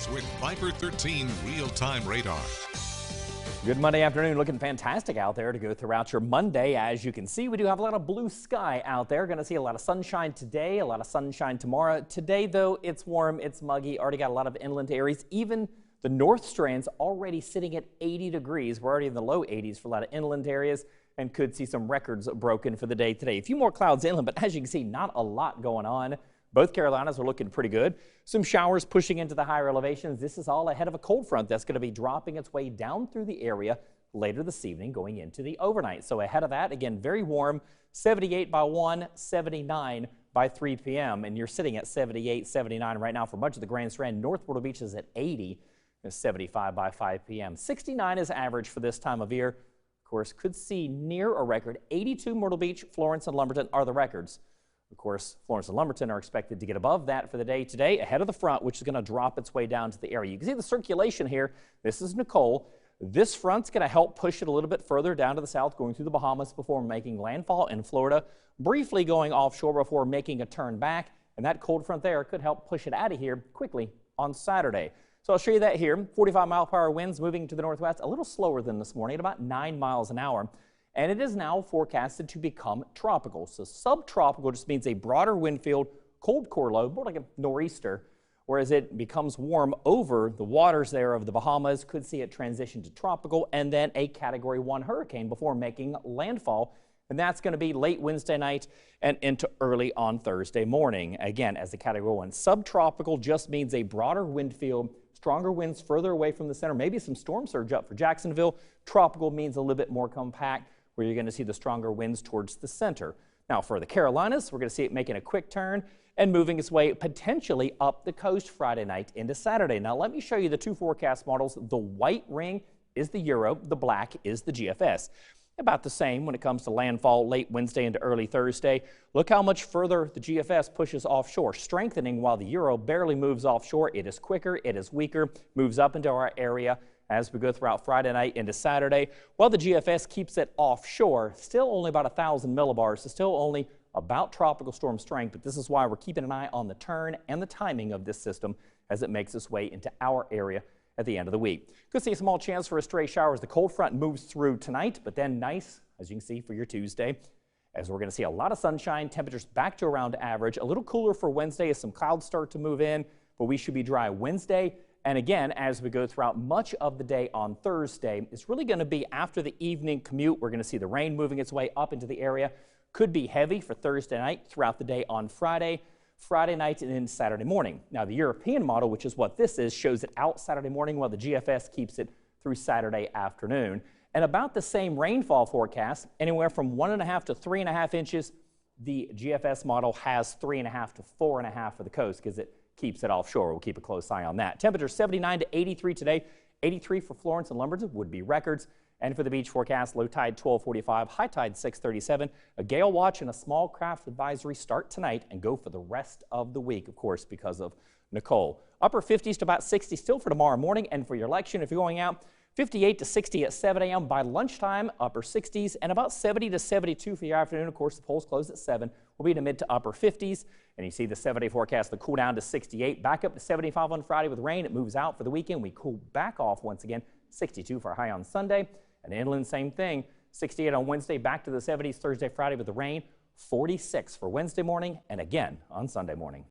forecast with Viper 13 real-time radar. Good Monday afternoon. Looking fantastic out there to go throughout your Monday. As you can see, we do have a lot of blue sky out there. Going to see a lot of sunshine today, a lot of sunshine tomorrow. Today, though, it's warm, it's muggy. Already got a lot of inland areas. Even the north strand's already sitting at 80 degrees. We're already in the low 80s for a lot of inland areas and could see some records broken for the day today. A few more clouds inland, but as you can see, not a lot going on. Both Carolinas are looking pretty good. Some showers pushing into the higher elevations. This is all ahead of a cold front that's going to be dropping its way down through the area later this evening going into the overnight. So ahead of that, again, very warm, 78 by 1, 79 by 3 p.m. And you're sitting at 78, 79 right now for much of the Grand Strand. North Myrtle Beach is at 80, 75 by 5 p.m. 69 is average for this time of year. Of course, could see near a record. 82 Myrtle Beach, Florence, and Lumberton are the records. Of course, Florence and Lumberton are expected to get above that for the day today, ahead of the front, which is going to drop its way down to the area. You can see the circulation here. This is Nicole. This front's going to help push it a little bit further down to the south, going through the Bahamas before making landfall in Florida, briefly going offshore before making a turn back. And that cold front there could help push it out of here quickly on Saturday. So I'll show you that here. 45-mile-per-hour winds moving to the northwest, a little slower than this morning at about 9 miles an hour. And it is now forecasted to become tropical. So subtropical just means a broader wind field, cold core low, more like a nor'easter. Whereas it becomes warm over the waters there of the Bahamas, could see it transition to tropical and then a Category 1 hurricane before making landfall. And that's going to be late Wednesday night and into early on Thursday morning. Again, as the Category 1, subtropical just means a broader wind field, stronger winds further away from the center, maybe some storm surge up for Jacksonville. Tropical means a little bit more compact, where you're going to see the stronger winds towards the center. Now for the Carolinas, we're going to see it making a quick turn and moving its way potentially up the coast Friday night into Saturday. Now let me show you the two forecast models. The white ring is the Euro, the black is the GFS. About the same when it comes to landfall late Wednesday into early Thursday. Look how much further the GFS pushes offshore, strengthening while the Euro barely moves offshore. It is quicker, it is weaker, moves up into our area as we go throughout Friday night into Saturday. While the GFS keeps it offshore, still only about 1,000 millibars, so still only about tropical storm strength, but this is why we're keeping an eye on the turn and the timing of this system as it makes its way into our area at the end of the week. Could see a small chance for a stray shower as the cold front moves through tonight, but then nice, as you can see, for your Tuesday, as we're going to see a lot of sunshine, temperatures back to around average, a little cooler for Wednesday as some clouds start to move in, but we should be dry Wednesday. And again, as we go throughout much of the day on Thursday, it's really going to be after the evening commute. We're going to see the rain moving its way up into the area. Could be heavy for Thursday night, throughout the day on Friday night, and then Saturday morning. Now, the European model, which is what this is, shows it out Saturday morning while the GFS keeps it through Saturday afternoon. And about the same rainfall forecast, anywhere from 1.5 to 3.5 inches. The GFS model has 3.5 to 4.5 for the coast because it keeps it offshore. We'll keep a close eye on that. Temperature 79 to 83 today. 83 for Florence and Lumberton would be records. And for the beach forecast, low tide 12:45, high tide 6:37. A gale watch and a small craft advisory start tonight and go for the rest of the week, of course, because of Nicole. Upper 50s to about 60 still for tomorrow morning. And for your election, if you're going out, 58 to 60 at 7 a.m. by lunchtime, upper 60s, and about 70 to 72 for your afternoon. Of course, the polls close at 7. We'll be in the mid to upper 50s. And you see the 7-day forecast, the cool down to 68, back up to 75 on Friday with rain. It moves out for the weekend. We cool back off once again, 62 for a high on Sunday. And inland, same thing, 68 on Wednesday, back to the 70s Thursday, Friday with the rain, 46 for Wednesday morning, and again on Sunday morning.